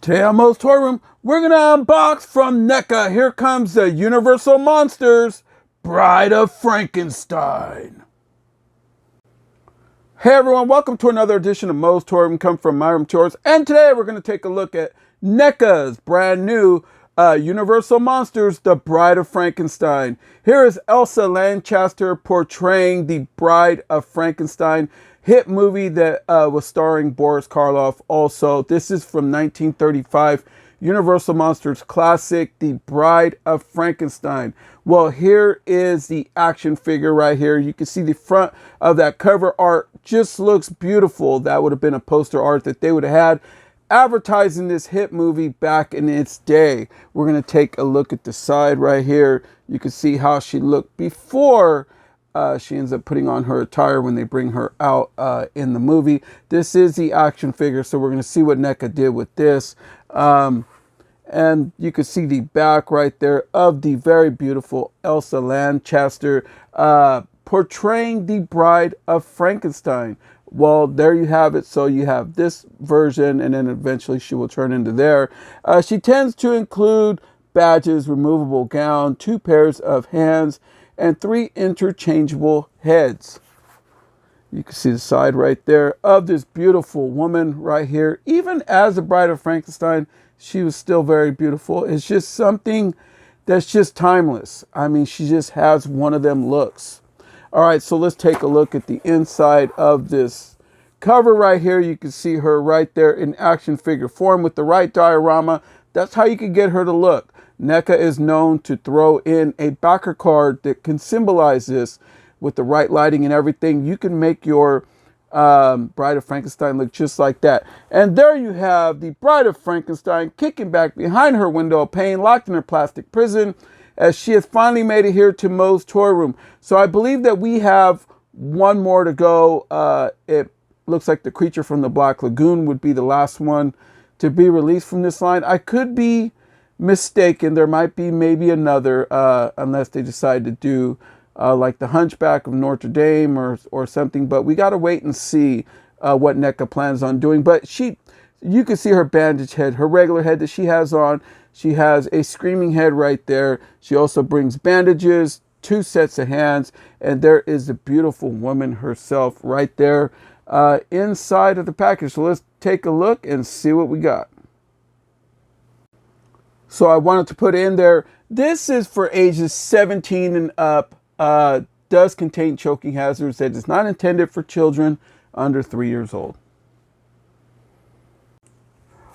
Today on MOE'S Toy Room, we're going to unbox from Neca. Here comes the Universal Monsters, Bride of Frankenstein. Hey everyone, welcome to another edition of MOE'S Toy Room, come from my room to yours. And today we're going to take a look at Neca's brand new Universal Monsters, the Bride of Frankenstein. Here is ELSA LANCHESTER portraying the Bride of Frankenstein. Hit movie that was starring Boris Karloff also. This is from 1935, Universal Monsters classic, The Bride of Frankenstein. Well, here is the action figure right here. You can see the front of that cover art just looks beautiful. That would have been a poster art that they would have had advertising this hit movie back in its day. We're going to take a look at the side right here. You can see how she looked before she ends up putting on her attire when they bring her out in the movie. This is the action figure, so we're going to see what Neca did with this. And you can see the back right there of the very beautiful ELSA LANCHESTER portraying the Bride of Frankenstein. Well, there you have it. So you have this version, and then eventually she will turn into there. She tends to include badges, removable gown, 2 pairs of hands, and 3 interchangeable heads. You can see the side right there of this beautiful woman right here. Even as the Bride of Frankenstein, she was still very beautiful. It's just something that's just timeless. I mean, she just has one of them looks. All right, so let's take a look at the inside of this cover right here. You can see her right there in action figure form with the right diorama. That's how you can get her to look. Neca is known to throw in a backer card that can symbolize this with the right lighting and everything. You can make your Bride of Frankenstein look just like that. And there you have the Bride of Frankenstein kicking back behind her window of pain, locked in her plastic prison, as she has finally made it here to MOE'S Toy Room. So I believe that we have one more to go. It looks like the creature from the Black Lagoon would be the last one to be released from this line. I could be mistaken. There might be maybe another, unless they decide to do like the Hunchback of Notre Dame or something. But we got to wait and see what Neca plans on doing. But you can see her bandage head, her regular head that she has on. She has a screaming head right there. She also brings bandages, 2 sets of hands, and there is the beautiful woman herself right there inside of the package. So let's take a look and see what we got. So I wanted to put in there, this is for ages 17 and up, does contain choking hazards, that is not intended for children under 3 years old.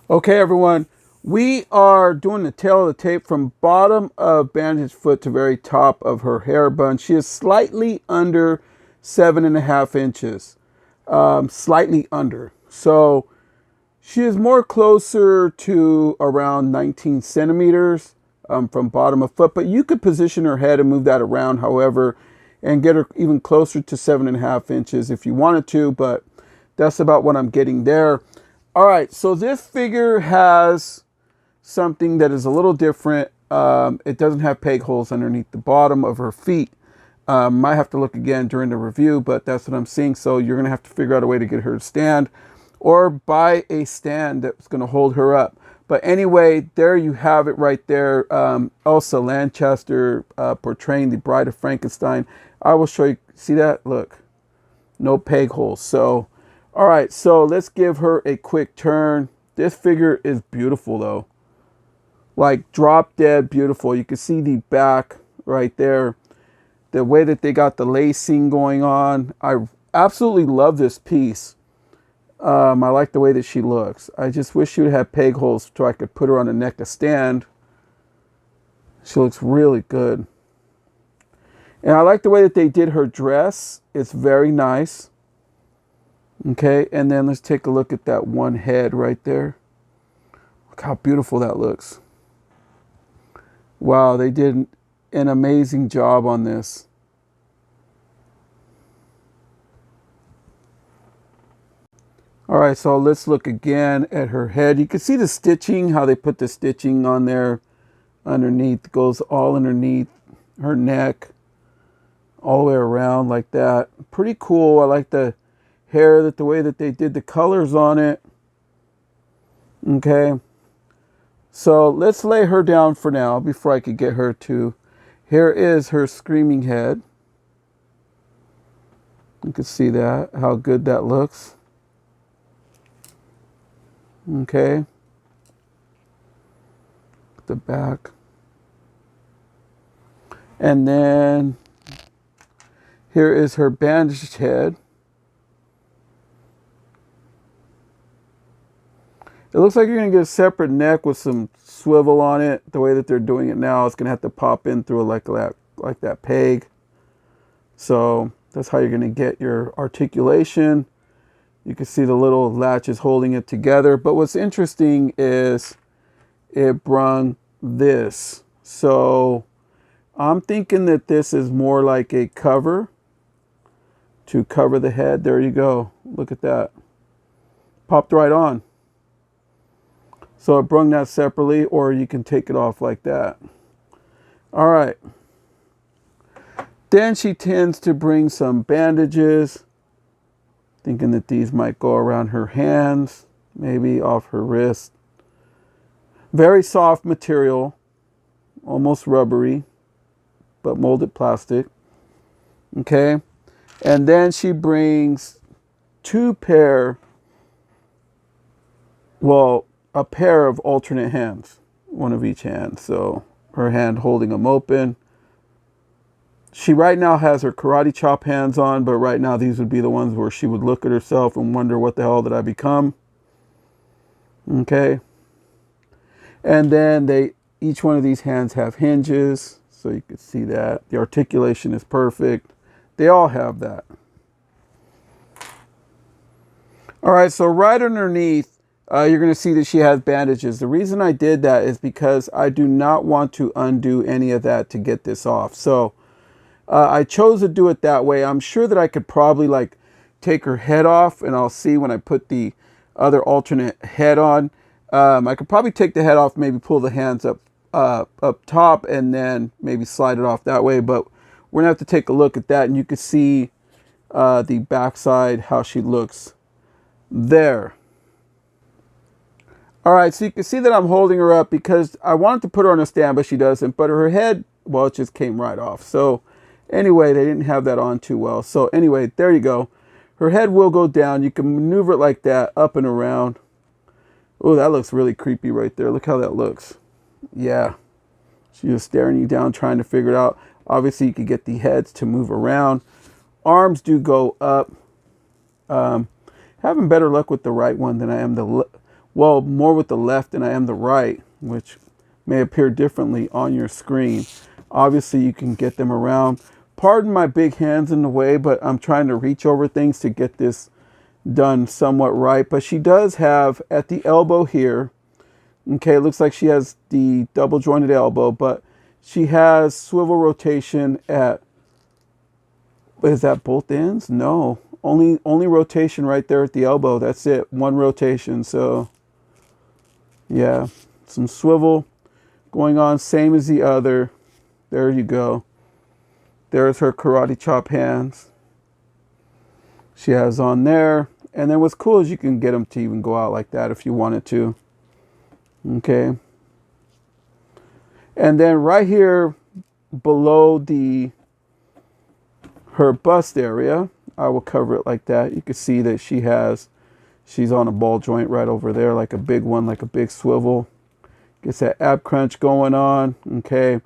Okay, everyone. We are doing the tail of the tape from bottom of bandage foot to very top of her hair bun. She is slightly under 7.5 inches, slightly under. So she is more closer to around 19 centimeters from bottom of foot, but you could position her head and move that around, however, and get her even closer to 7.5 inches if you wanted to, but that's about what I'm getting there. All right, so this figure has something that is a little different. It doesn't have peg holes underneath the bottom of her feet. Might have to look again during the review, but that's what I'm seeing. So you're going to have to figure out a way to get her to stand or buy a stand that's going to hold her up. But anyway, there you have it right there. ELSA LANCHESTER portraying the Bride of Frankenstein. I will show you. See that? Look. No peg holes. So, all right. So let's give her a quick turn. This figure is beautiful though. Like drop dead beautiful. You can see the back right there. The way that they got the lacing going on. I absolutely love this piece. I like the way that she looks. I just wish she would have peg holes so I could put her on a Neca stand. She looks really good. And I like the way that they did her dress. It's very nice. Okay, and then let's take a look at that one head right there. Look how beautiful that looks. Wow, they did an amazing job on this. All right, so let's look again at her head. You can see the stitching, how they put the stitching on there underneath. It goes all underneath her neck, all the way around like that. Pretty cool. I like the hair, the way that they did the colors on it. Okay. So let's lay her down for now before I could get her to. Here is her screaming head. You can see that, how good that looks. Okay. The back. And then here is her bandaged head. It looks like you're going to get a separate neck with some swivel on it. The way that they're doing it now, it's going to have to pop in through like that peg. So that's how you're going to get your articulation. You can see the little latches holding it together. But what's interesting is it brung this. So I'm thinking that this is more like a cover to cover the head. There you go. Look at that. Popped right on. So it brung that separately, or you can take it off like that. All right. Then she tends to bring some bandages, thinking that these might go around her hands, maybe off her wrist. Very soft material, almost rubbery, but molded plastic. Okay. And then she brings a pair of alternate hands, one of each hand. So her hand holding them open. She right now has her karate chop hands on, but right now these would be the ones where she would look at herself and wonder, what the hell did I become? Okay. And then each one of these hands have hinges, so you can see that. The articulation is perfect. They all have that. All right, so right underneath, you're going to see that she has bandages. The reason I did that is because I do not want to undo any of that to get this off. So I chose to do it that way. I'm sure that I could probably like take her head off, and I'll see when I put the other alternate head on. I could probably take the head off, maybe pull the hands up top, and then maybe slide it off that way. But we're going to have to take a look at that, and you can see the backside, how she looks there. All right, so you can see that I'm holding her up because I wanted to put her on a stand, but she doesn't. But her head, well, it just came right off. So anyway, they didn't have that on too well. So anyway, there you go. Her head will go down. You can maneuver it like that, up and around. Oh, that looks really creepy right there. Look how that looks. Yeah. She's just staring you down, trying to figure it out. Obviously, you could get the heads to move around. Arms do go up. Having better luck with the right one than I am more with the left than I am the right, which may appear differently on your screen. Obviously, you can get them around. Pardon my big hands in the way, but I'm trying to reach over things to get this done somewhat right. But she does have at the elbow here, okay, it looks like she has the double jointed elbow, but she has swivel rotation at, is that both ends? No, only rotation right there at the elbow. That's it, one rotation. So yeah, some swivel going on, same as the other. There you go. There's her karate chop hands. She has on there. And then what's cool is you can get them to even go out like that if you wanted to. Okay. And then right here below her bust area, I will cover it like that. You can see that she's on a ball joint right over there, like a big one, like a big swivel. Gets that ab crunch going on. Okay.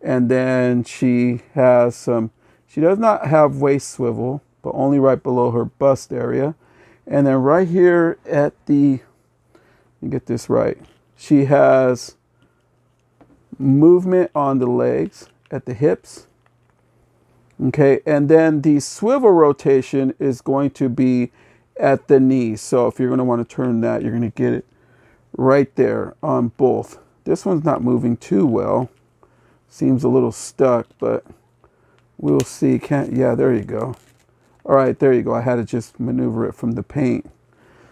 And then she does not have waist swivel, but only right below her bust area. And then right here at let me get this right. She has movement on the legs at the hips. Okay. And then the swivel rotation is going to be at the knees. So if you're going to want to turn that, you're going to get it right there on both. This one's not moving too well. Seems a little stuck, but we'll see. Yeah, there you go. All right, there you go. I had to just maneuver it from the paint.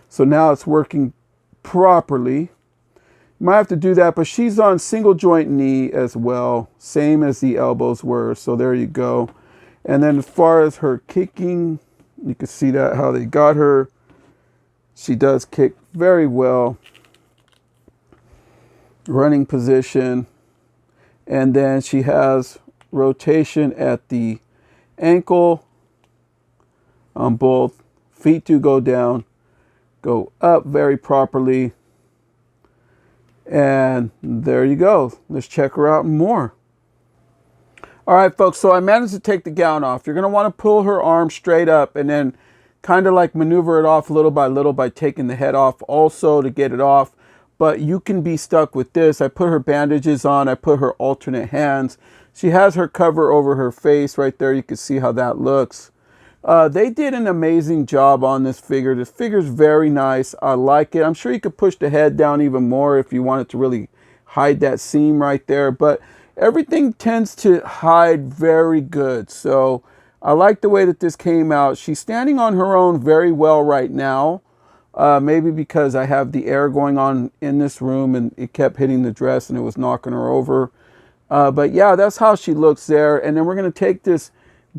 So now it's working properly. Might have to do that, but she's on single joint knee as well, same as the elbows were. So there you go. And then as far as her kicking, you can see that how they got her. She does kick very well. running position. And then she has rotation at the ankle on both. Feet do go down, go up very properly. And there you go. Let's check her out more. All right, folks, so I managed to take the gown off. You're going to want to pull her arm straight up and then kind of like maneuver it off little by taking the head off also to get it off. But you can be stuck with this. I put her bandages on. I put her alternate hands. She has her cover over her face right there. You can see how that looks. They did an amazing job on this figure. This figure is very nice. I like it. I'm sure you could push the head down even more if you wanted to really hide that seam right there. But everything tends to hide very good. So I like the way that this came out. She's standing on her own very well right now. Maybe because I have the air going on in this room and it kept hitting the dress and it was knocking her over. But yeah, that's how she looks there. And then we're going to take this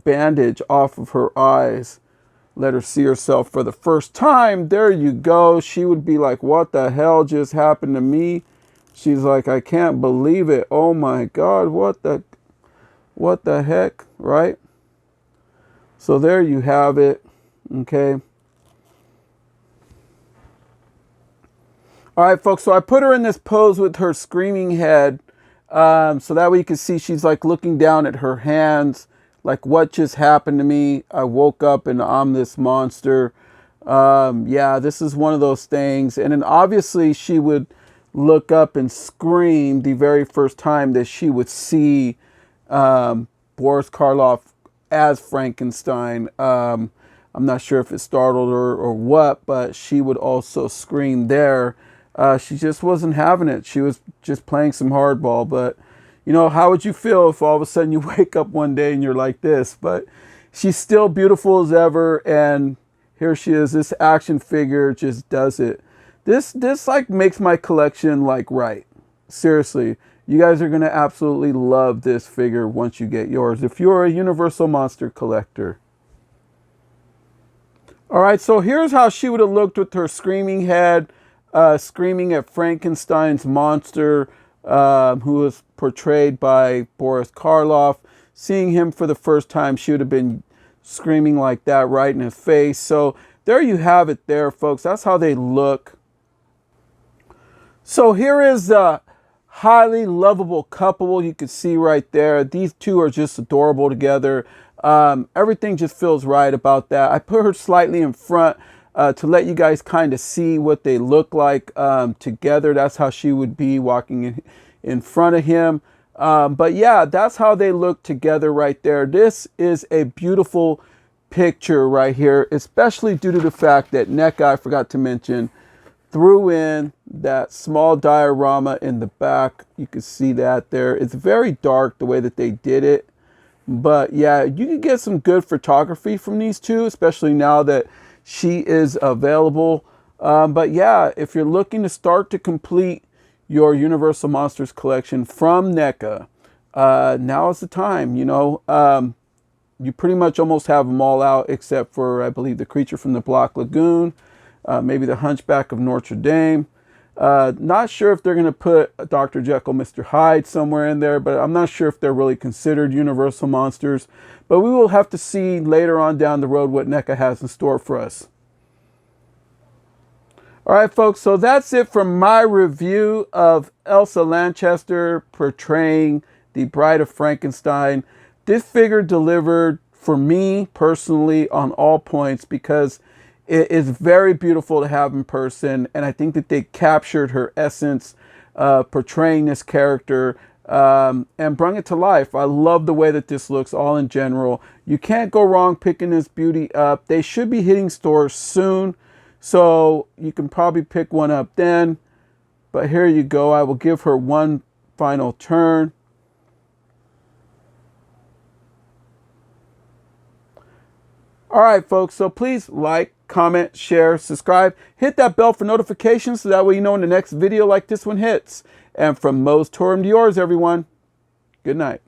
bandage off of her eyes. Let her see herself for the first time. There you go. She would be like, what the hell just happened to me? She's like, I can't believe it. Oh my God, what the heck, right? So there you have it, okay? All right, folks, so I put her in this pose with her screaming head so that way you can see she's like looking down at her hands, like what just happened to me? I woke up and I'm this monster. Yeah, this is one of those things. And then obviously she would look up and scream the very first time that she would see Boris Karloff as Frankenstein. I'm not sure if it startled her or what, but she would also scream there. She just wasn't having it. She was just playing some hardball. But, you know, how would you feel if all of a sudden you wake up one day and you're like this? But she's still beautiful as ever. And here she is. This action figure just does it. This like makes my collection like right. Seriously, you guys are going to absolutely love this figure once you get yours if you're a Universal Monster collector. All right, so here's how she would have looked with her screaming head, screaming at Frankenstein's monster, who was portrayed by Boris Karloff. Seeing him for the first time, she would have been screaming like that right in his face. So there you have it there, folks. That's how they look. So here is a highly lovable couple. You can see right there. These two are just adorable together. Everything just feels right about that. I put her slightly in front to let you guys kind of see what they look like together. That's how she would be walking in front of him. But yeah, that's how they look together right there. This is a beautiful picture right here, especially due to the fact that Neca, I forgot to mention, threw in that small diorama in the back. You can see that there. It's very dark the way that they did it. But yeah, you can get some good photography from these two, especially now that she is available. But yeah, if you're looking to start to complete your Universal Monsters collection from Neca, now is the time. You know, you pretty much almost have them all out except for, I believe, the Creature from the Black Lagoon, maybe the Hunchback of Notre Dame. Not sure if they're going to put Dr. Jekyll, Mr. Hyde somewhere in there, but I'm not sure if they're really considered Universal Monsters. But we will have to see later on down the road what Neca has in store for us. All right, folks, so that's it from my review of Elsa Lanchester portraying the Bride of Frankenstein. This figure delivered for me personally on all points because it is very beautiful to have in person, and I think that they captured her essence, portraying this character, and brought it to life. I love the way that this looks all in general. You can't go wrong picking this beauty up. They should be hitting stores soon, so you can probably pick one up then. But here you go. I will give her one final turn. All right, folks, so please like, comment, share, subscribe. Hit that bell for notifications so that way you know when the next video like this one hits. And from Moe's to yours, everyone, good night.